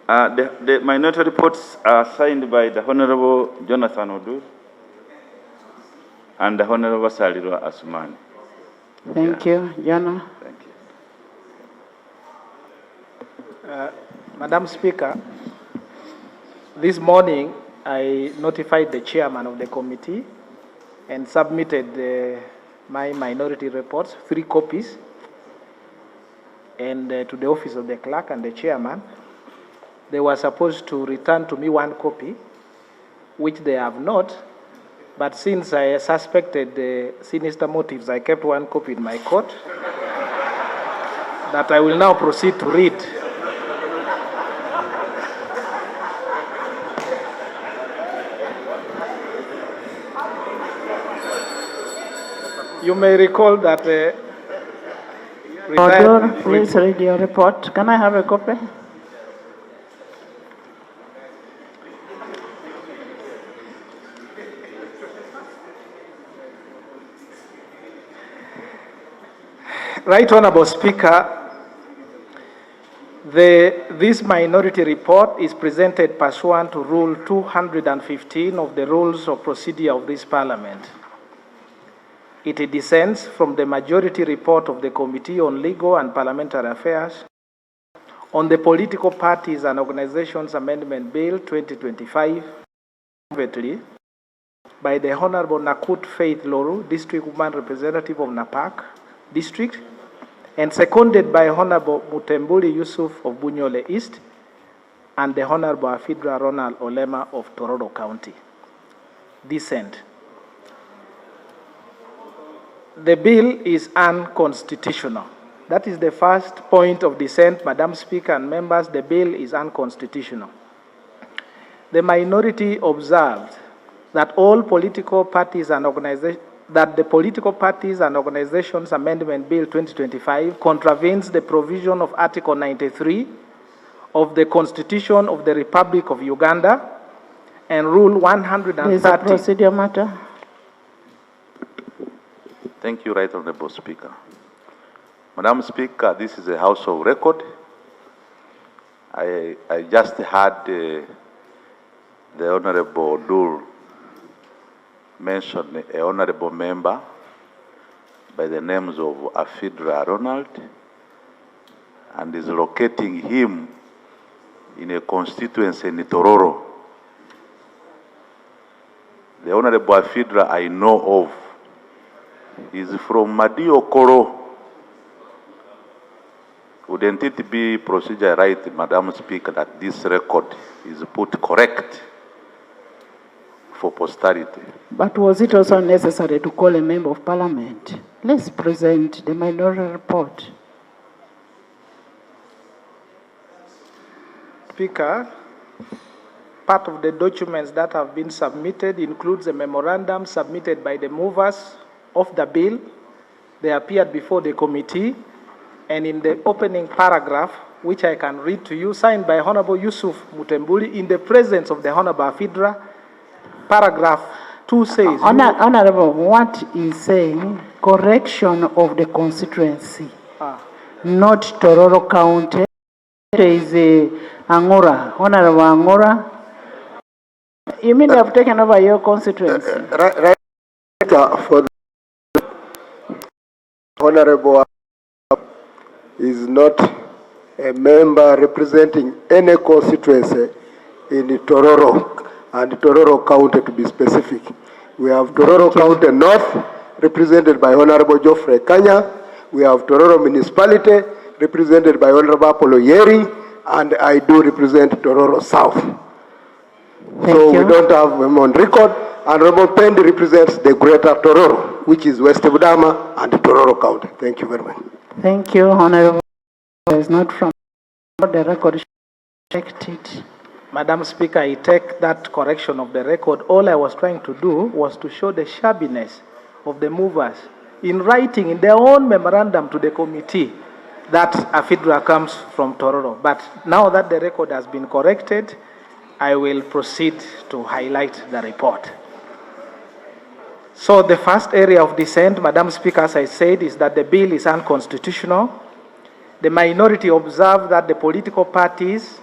The minority reports are signed by the Honorable Jonathan Odur and the Honorable Salirwa Asumani. Thank you, Jana. Thank you. Madam Speaker, this morning I notified the chairman of the committee and submitted my minority reports, 3 copies, and to the office of the clerk and the chairman. They were supposed to return to me 1 copy, which they have not, but since I suspected sinister motives, I kept 1 copy in my court that I will now proceed to read. You may recall that Odur, please read your report. Can I have a copy? Right Honorable Speaker, this minority report is presented pursuant to Rule 215 of the Rules of Procedure of this Parliament. It descends from the majority report of the Committee on Legal and Parliamentary Affairs on the Political Parties and Organizations Amendment Bill 2025, by the Honorable Nakut Faith Loru, District Woman Representative of Napak District, and seconded by Honorable Mutembuli Yusuf of Bunyole East and the Honorable Afidra Ronald Olema of Tororo County. Dissent. The bill is unconstitutional. That is the first point of dissent, Madam Speaker and members. The bill is unconstitutional. The minority observed that all political parties and organizations the Political Parties and Organizations Amendment Bill 2025 contravenes the provision of Article 93 of the Constitution of the Republic of Uganda and Rule 130. Is a procedure matter. Thank you, Right Honorable Speaker. Madam Speaker, this is a House of Record. I just had the Honorable Odur mention a honorable member by the names of Afidra Ronald and is locating him in a constituency in Tororo. The Honorable Afidra I know of is from Madio Koro. Wouldn't it be procedure right, Madam Speaker, that this record is put correct for posterity? But was it also necessary to call a member of parliament? Let's present the minority report. Speaker, part of the documents that have been submitted includes a memorandum submitted by the movers of the bill. They appeared before the committee, and in the opening paragraph, which I can read to you, signed by Honorable Yusuf Mutembuli in the presence of the Honorable Afidra, paragraph 2 says... Honorable, what is saying, correction of the constituency, not Tororo County. It is Angora. Honorable Angora. You mean they have taken over your constituency? Right, for the Honorable is not a member representing any constituency in Tororo and Tororo County, to be specific. We have Tororo County North represented by Honorable Geoffrey Kanya. We have Tororo Municipality represented by Honorable Apollo Yeri, and I do represent Tororo South. So we don't have him on record. Honorable Pendi represents the Greater Tororo, which is West Budama and Tororo County. Thank you very much. Thank you, Honorable. It's not from the record. It. Madam Speaker, I take that correction of the record. All I was trying to do was to show the shabbiness of the movers in writing in their own memorandum to the committee that Afidra comes from Tororo. But now that the record has been corrected, I will proceed to highlight the report. So the first area of dissent, Madam Speaker, as I said, is that the bill is unconstitutional. The minority observe that the political parties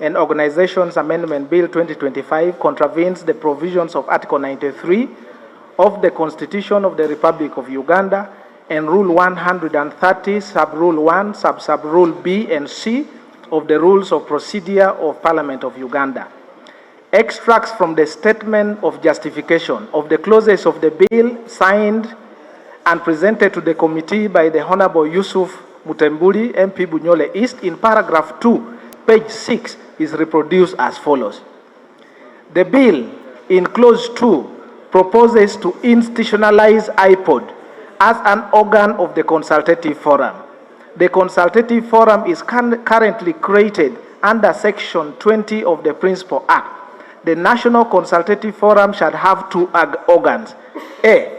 and Organizations Amendment Bill 2025 contravenes the provisions of Article 93 of the Constitution of the Republic of Uganda and Rule 130, Sub-Rule 1, Sub-Rule B and C of the Rules of Procedure of Parliament of Uganda. Extracts from the Statement of Justification of the clauses of the bill signed and presented to the committee by the Honorable Yusuf Mutembuli, MP Bunyole East, in paragraph 2, page 6, is reproduced as follows. The bill, in clause 2, proposes to institutionalize IPOD as an organ of the Consultative Forum. The Consultative Forum is currently created under Section 20 of the Principal Act. The National Consultative Forum shall have two organs. A,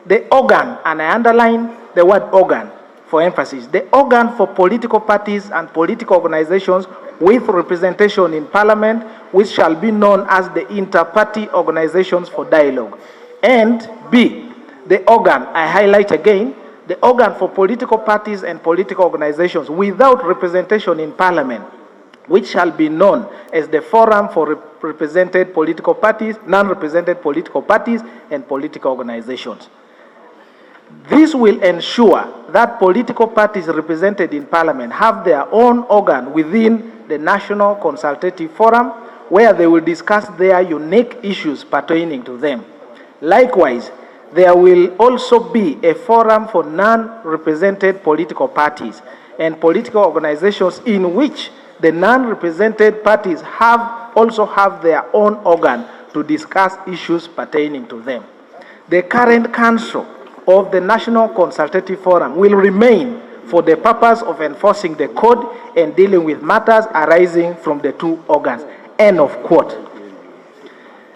the organ, and I underline the word organ for emphasis, the organ for political parties and political organizations with representation in Parliament, which shall be known as the Inter-Party Organizations for Dialogue. And B, the organ, I highlight again, the organ for political parties and political organizations without representation in Parliament, which shall be known as the Forum for Represented Political Parties, Non-Represented Political Parties, and Political Organizations. This will ensure that political parties represented in Parliament have their own organ within the National Consultative Forum, where they will discuss their unique issues pertaining to them. Likewise, there will also be a forum for non-represented political parties and political organizations in which the non-represented parties also have their own organ to discuss issues pertaining to them. The current council of the National Consultative Forum will remain for the purpose of enforcing the code and dealing with matters arising from the two organs. End of quote.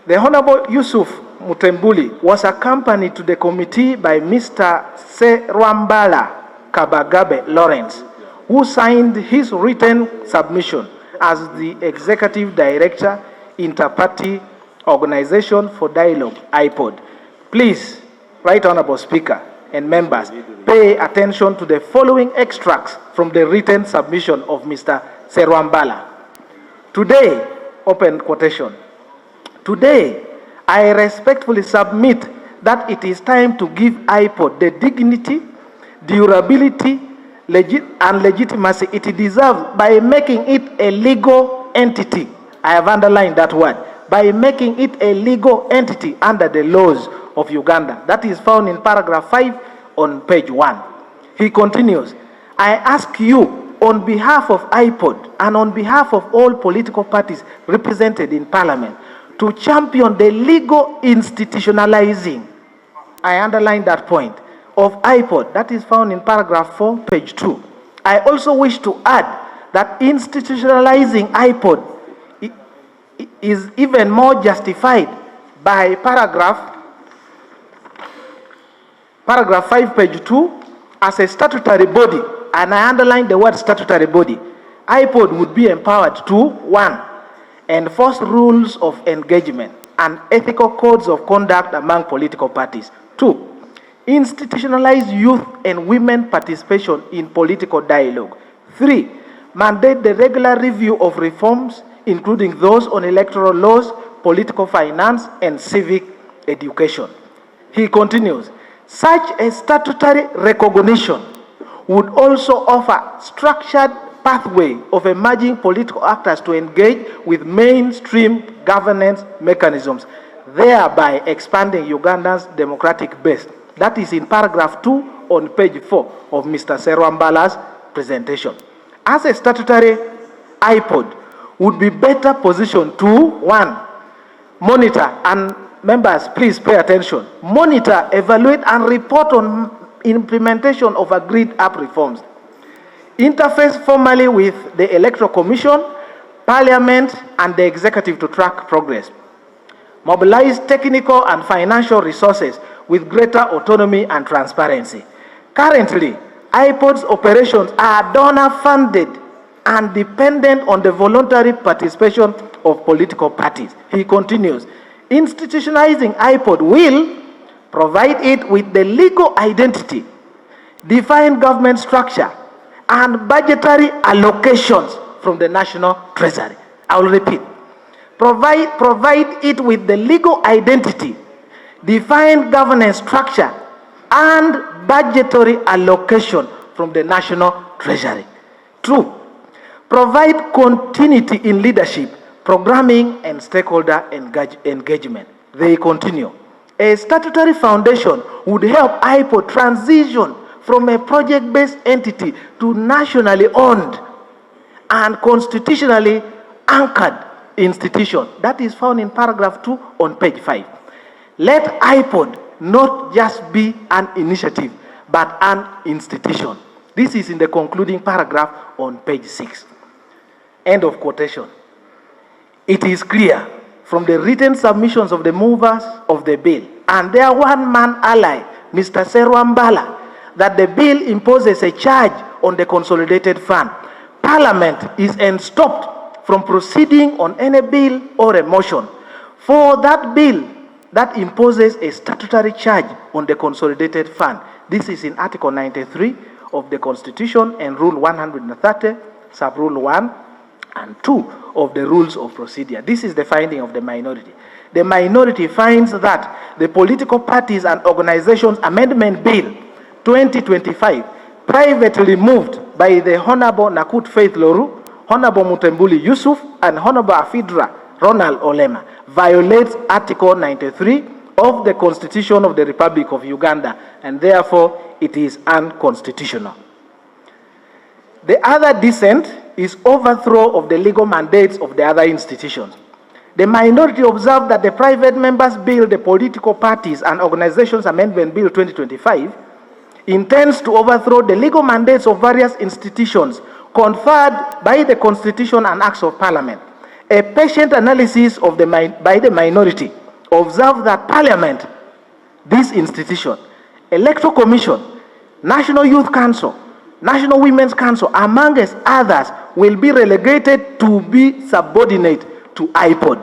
The Honorable Yusuf Mutembuli was accompanied to the committee by Mr. Serwambala Kabagabe Lawrence, who signed his written submission as the Executive Director, Inter-Party Organization for Dialogue, IPOD. Please, Right Honorable Speaker and members, pay attention to the following extracts from the written submission of Mr. Serwambala. Today, open quotation, today, I respectfully submit that it is time to give IPOD the dignity, durability, and legitimacy it deserves by making it a legal entity. I have underlined that word. By making it a legal entity under the laws of Uganda. That is found in paragraph 5 on page 1. He continues, I ask you on behalf of IPOD and on behalf of all political parties represented in Parliament to champion the legal institutionalizing, I underline that point, of IPOD. That is found in paragraph 4, page 2. I also wish to add that institutionalizing IPOD is even more justified by paragraph 5, page 2, as a statutory body, and I underline the word statutory body. IPOD would be empowered to, 1, enforce rules of engagement and ethical codes of conduct among political parties. 2, institutionalize youth and women participation in political dialogue. 3, mandate the regular review of reforms, including those on electoral laws, political finance, and civic education. He continues, such a statutory recognition would also offer structured pathway of emerging political actors to engage with mainstream governance mechanisms, thereby expanding Uganda's democratic base. That is in paragraph 2 on page 4 of Mr. Serwambala's presentation. As a statutory IPOD would be better positioned to, 1, monitor, and members, please pay attention, monitor, evaluate, and report on implementation of agreed up reforms. Interface formally with the Electoral Commission, Parliament, and the Executive to track progress. Mobilize technical and financial resources with greater autonomy and transparency. Currently, IPOD's operations are donor-funded and dependent on the voluntary participation of political parties. He continues, institutionalizing IPOD will provide it with the legal identity, define government structure, and budgetary allocations from the National Treasury. I will repeat. Provide it with the legal identity, define governance structure, and budgetary allocation from the National Treasury. Two, provide continuity in leadership, programming, and stakeholder engagement. They continue. A statutory foundation would help IPO transition from a project-based entity to nationally owned and constitutionally anchored institution. That is found in paragraph 2 on page 5. Let IPOD not just be an initiative, but an institution. This is in the concluding paragraph on page 6. End of quotation. It is clear from the written submissions of the movers of the bill and their one-man ally, Mr. Serwambala, that the bill imposes a charge on the consolidated fund. Parliament is stopped from proceeding on any bill or a motion for that bill that imposes a statutory charge on the consolidated fund. This is in Article 93 of the Constitution and Rule 130, Sub-Rule 1 and 2 of the Rules of Procedure. This is the finding of the minority. The minority finds that the Political Parties and Organizations Amendment Bill 2025, privately moved by the Honorable Nakut Faith Loru, Honorable Mutembuli Yusuf, and Honorable Afidra Ronald Olema, violates Article 93 of the Constitution of the Republic of Uganda, and therefore it is unconstitutional. The other dissent is overthrow of the legal mandates of the other institutions. The minority observed that the Private Members Bill, the Political Parties and Organizations Amendment Bill 2025, intends to overthrow the legal mandates of various institutions conferred by the Constitution and Acts of Parliament. A patient analysis of by the minority observed that Parliament, this institution, Electoral Commission, National Youth Council, National Women's Council, amongst others, will be relegated to be subordinate to IPOD.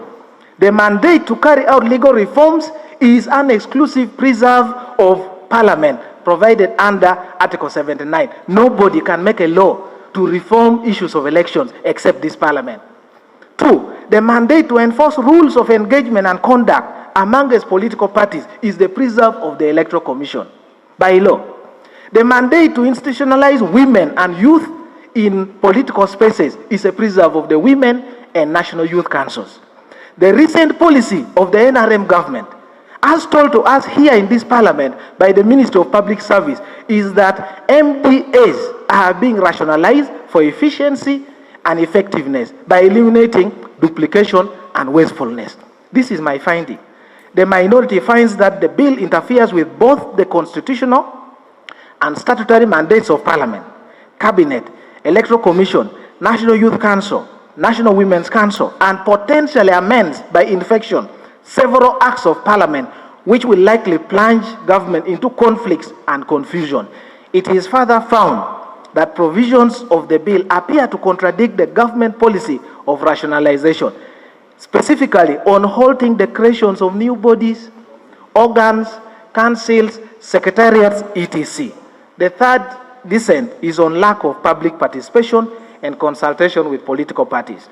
The mandate to carry out legal reforms is an exclusive preserve of Parliament, provided under Article 79. Nobody can make a law to reform issues of elections except this Parliament. Two, the mandate to enforce rules of engagement and conduct amongst political parties is the preserve of the Electoral Commission by law. The mandate to institutionalize women and youth in political spaces is a preserve of the women and National Youth Councils. The recent policy of the NRM government, as told to us here in this Parliament by the Ministry of Public Service, is that MDAs are being rationalized for efficiency and effectiveness by eliminating duplication and wastefulness. This is my finding. The minority finds that the bill interferes with both the constitutional and statutory mandates of Parliament, Cabinet, Electoral Commission, National Youth Council, National Women's Council, and potentially amends by infection several acts of Parliament, which will likely plunge government into conflicts and confusion. It is further found that provisions of the bill appear to contradict the government policy of rationalization, specifically on halting the creations of new bodies, organs, councils, secretariats, etc. The third dissent is on lack of public participation and consultation with political parties.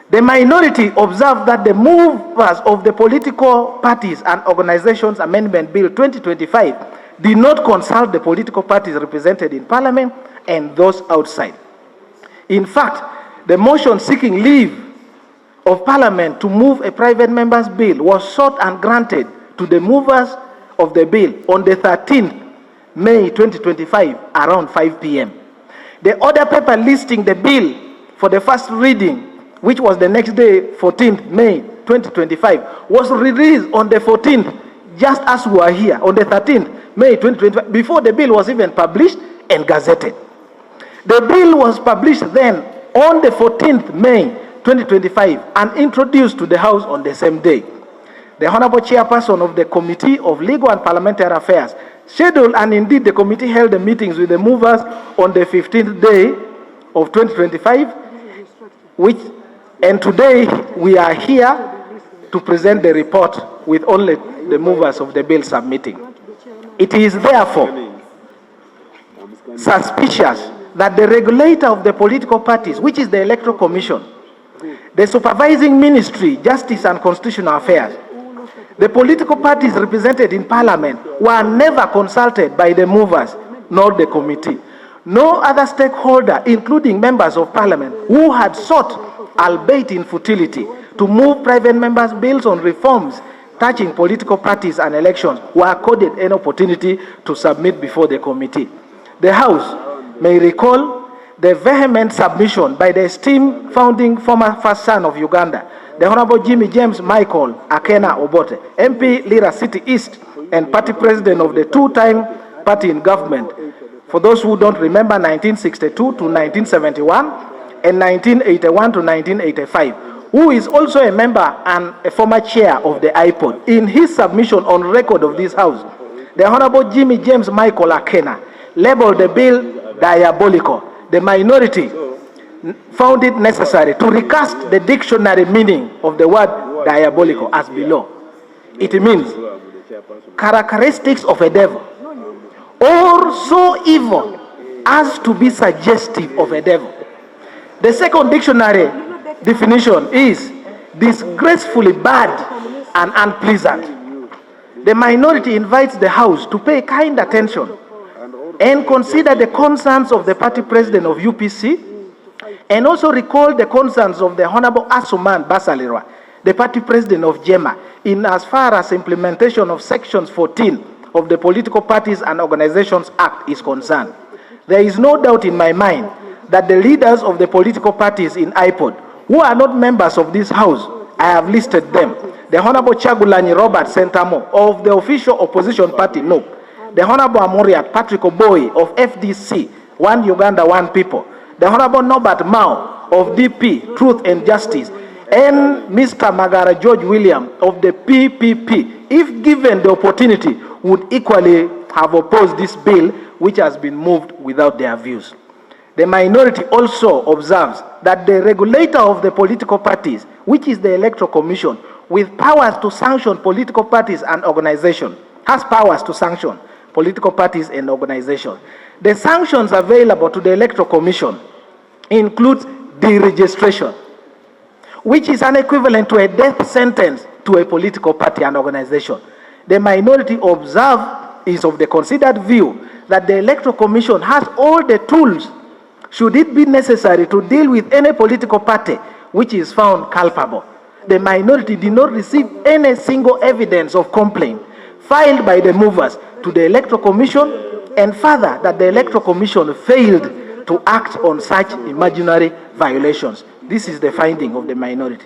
The minority observed that the movers of the Political Parties and Organizations Amendment Bill 2025 did not consult the political parties represented in Parliament and those outside. In fact, the motion seeking leave of Parliament to move a private member's bill was sought and granted to the movers of the bill on the 13th May 2025 around 5 p.m. The order paper listing the bill for the first reading, which was the next day, 14th May 2025, was released on the 14th, just as we are here, on the 13th May 2025, before the bill was even published and gazetted. The bill was published then on the 14th May 2025 and introduced to the House on the same day. The Honorable Chairperson of the Committee of Legal and Parliamentary Affairs scheduled, and indeed the committee held the meetings with the movers on the 15th day of 2025, and today we are here to present the report with only the movers of the bill submitting. It is therefore suspicious that the regulator of the political parties, which is the Electoral Commission, the supervising ministry, justice and constitutional affairs. The political parties represented in parliament were never consulted by the movers nor the committee. No other stakeholder, including members of parliament, who had sought, albeit in futility, to move private members' bills on reforms touching political parties and elections, were accorded an opportunity to submit before the committee. The House may recall the vehement submission by the esteemed founding former first son of Uganda, the Honorable Jimmy James Michael Akena Obote, MP Lira City East and party president of the two-time party in government. For those who don't remember, 1962 to 1971 and 1981 to 1985, who is also a member and a former chair of the IPOD. In his submission on record of this House, the Honorable Jimmy James Michael Akena labeled the bill diabolical. The minority found it necessary to recast the dictionary meaning of the word diabolical as below. It means characteristics of a devil, or so evil as to be suggestive of a devil. The second dictionary definition is disgracefully bad and unpleasant. The minority invites the House to pay kind attention and consider the concerns of the party president of UPC, and also recall the concerns of the Honorable Asuman Basalirwa, the party president of JEMA, in as far as implementation of sections 14 of the Political Parties and Organizations Act is concerned. There is no doubt in my mind that the leaders of the political parties in IPOD, who are not members of this House, I have listed them: the Honorable Chagulanyi Robert Sentamo of the official opposition party, NUP, the Honorable Amuriat Patrick Oboy of FDC, One Uganda, One People, the Honorable Norbert Mao of DP, Truth and Justice, and Mr. Magara George William of the PPP, if given the opportunity, would equally have opposed this bill, which has been moved without their views. The minority also observes that the regulator of the political parties, which is the Electoral Commission, with powers to sanction political parties and organizations, has powers to sanction political parties and organizations. The sanctions available to the Electoral Commission include deregistration, which is an equivalent to a death sentence to a political party and organization. The minority is of the considered view that the Electoral Commission has all the tools, should it be necessary, to deal with any political party which is found culpable. The minority did not receive any single evidence of complaint filed by the movers to the Electoral Commission, and further that the Electoral Commission failed to act on such imaginary violations. This is the finding of the minority.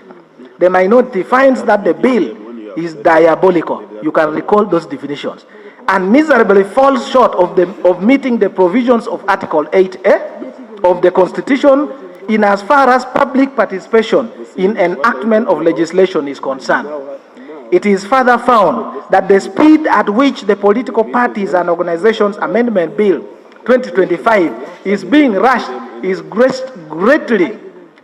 The minority finds that the bill is diabolical. You can recall those definitions, and miserably falls short of meeting the provisions of Article 8A of the Constitution in as far as public participation in enactment of legislation is concerned. It is further found that the speed at which the Political Parties and Organizations Amendment Bill 2025 is being rushed is greatly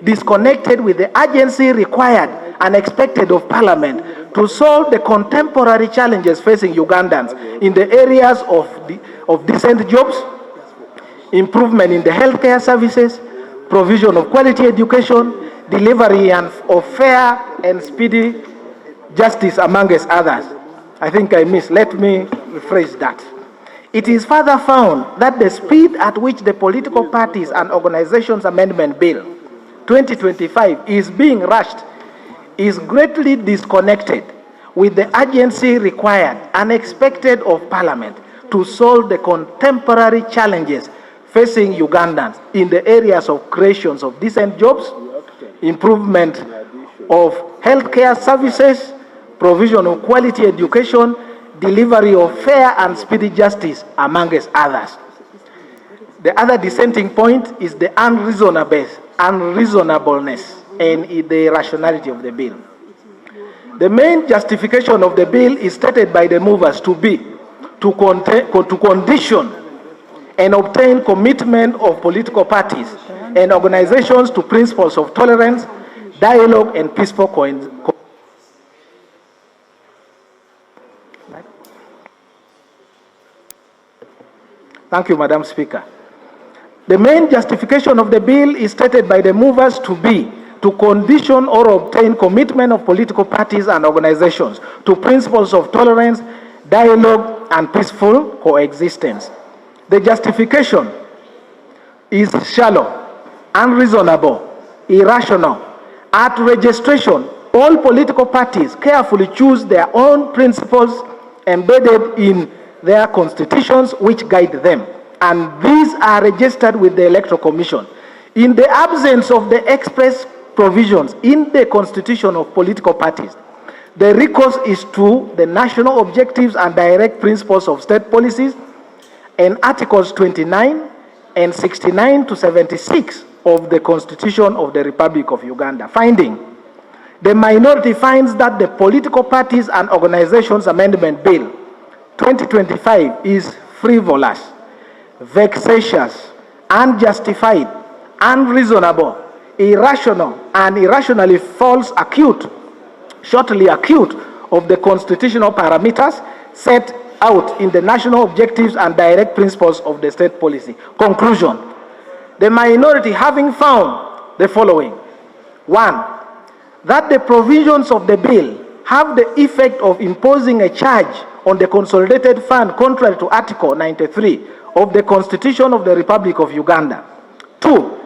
disconnected with the urgency required and expected of Parliament to solve the contemporary challenges facing Ugandans in the areas of decent jobs, improvement in the healthcare services, provision of quality education, delivery of fair and speedy justice, amongst others. I think I missed. Let me rephrase that. It is further found that the speed at which the Political Parties and Organizations Amendment Bill 2025 is being rushed is greatly disconnected with the urgency required and expected of Parliament to solve the contemporary challenges facing Ugandans in the areas of creations of decent jobs, improvement of healthcare services, provision of quality education, delivery of fair and speedy justice, amongst others. The other dissenting point is the unreasonableness and the rationality of the bill. The main justification of the bill is stated by the movers to be to condition and obtain commitment of political parties and organizations to principles of tolerance, dialogue, and peaceful coexistence. Thank you, Madam Speaker. The main justification of the bill is stated by the movers to be to condition or obtain commitment of political parties and organizations to principles of tolerance, dialogue, and peaceful coexistence. The justification is shallow, unreasonable, irrational. At registration, all political parties carefully choose their own principles embedded in their constitutions which guide them, and these are registered with the Electoral Commission. In the absence of the express provisions in the constitution of political parties, the recourse is to the national objectives and direct principles of state policies and Articles 29 and 69 to 76 of the Constitution of the Republic of Uganda. Finding, the minority finds that the Political Parties and Organizations Amendment Bill 2025 is frivolous, vexatious, unjustified, unreasonable, irrational, and irrationally falls shortly acute of the constitutional parameters set out in the national objectives and direct principles of the state policy. Conclusion, the minority having found the following: 1, that the provisions of the bill have the effect of imposing a charge on the consolidated fund contrary to Article 93 of the Constitution of the Republic of Uganda. 2,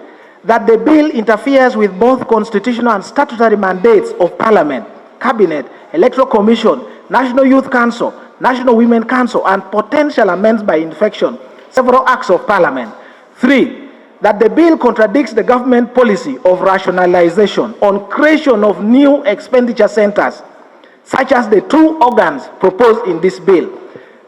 that the bill interferes with both constitutional and statutory mandates of Parliament, Cabinet, Electoral Commission, National Youth Council, National Women Council, and potential amends by infection several acts of Parliament. 3, that the bill contradicts the government policy of rationalization on creation of new expenditure centers, such as the 2 organs proposed in this bill.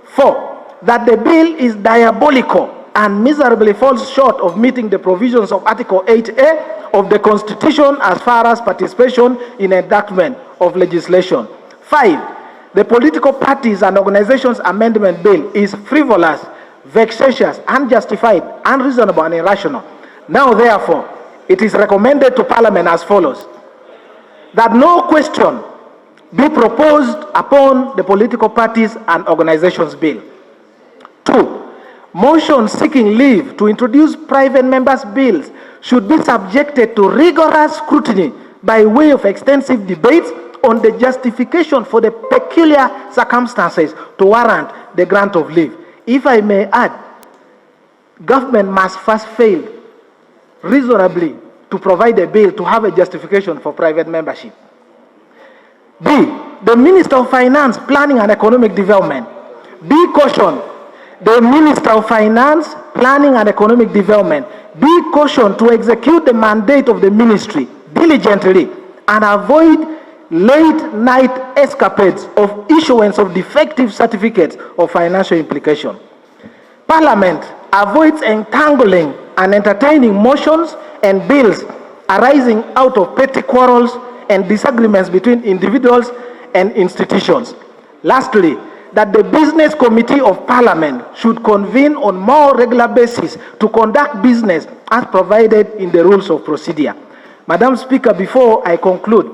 4, that the bill is diabolical and miserably falls short of meeting the provisions of Article 8A of the Constitution as far as participation in enactment of legislation. 5, the Political Parties and Organizations Amendment Bill is frivolous, vexatious, unjustified, unreasonable, and irrational. Now, therefore, it is recommended to Parliament as follows: that no question be proposed upon the Political Parties and Organizations Bill. 2, motions seeking leave to introduce private members' bills should be subjected to rigorous scrutiny by way of extensive debates on the justification for the peculiar circumstances to warrant the grant of leave. If I may add, government must first fail reasonably to provide a bill to have a justification for private membership. B, the Minister of Finance, Planning and Economic Development be cautioned. The Minister of Finance, Planning and Economic Development be cautioned to execute the mandate of the ministry diligently and avoid late-night escapades of issuance of defective certificates of financial implication. Parliament avoids entangling and entertaining motions and bills arising out of petty quarrels and disagreements between individuals and institutions. Lastly, that the Business Committee of Parliament should convene on more regular basis to conduct business as provided in the rules of procedure. Madam Speaker, before I conclude,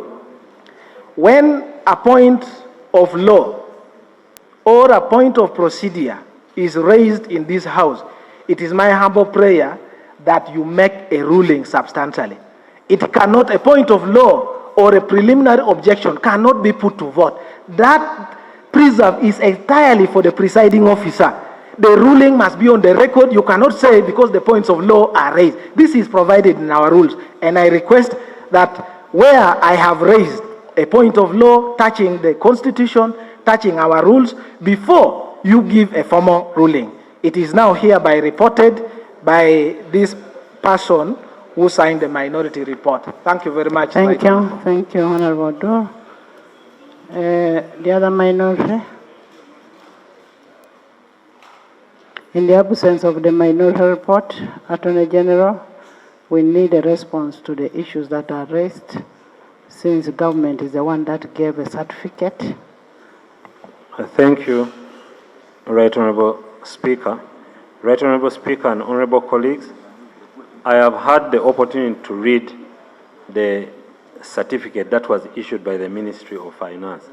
when a point of law or a point of procedure is raised in this House, it is my humble prayer that you make a ruling substantially. It cannot, a point of law or a preliminary objection cannot be put to vote. That preserve is entirely for the presiding officer. The ruling must be on the record. You cannot say because the points of law are raised. This is provided in our rules, and I request that where I have raised a point of law touching the Constitution, touching our rules, before you give a formal ruling. It is now hereby reported by this person who signed the minority report. Thank you very much. Thank you, Honorable Odur. The other minority? In the absence of the minority report, Attorney General, we need a response to the issues that are raised, since the government is the one that gave a certificate. Thank you, Right Honourable Speaker. Right Honourable Speaker and honourable colleagues, I have had the opportunity to read the certificate that was issued by the Ministry of Finance.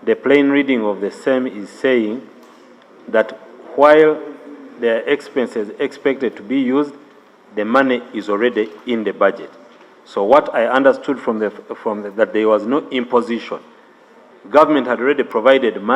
The plain reading of the same is saying that while there are expenses expected to be used, the money is already in the budget. So what I understood from that there was no imposition. Government had already provided money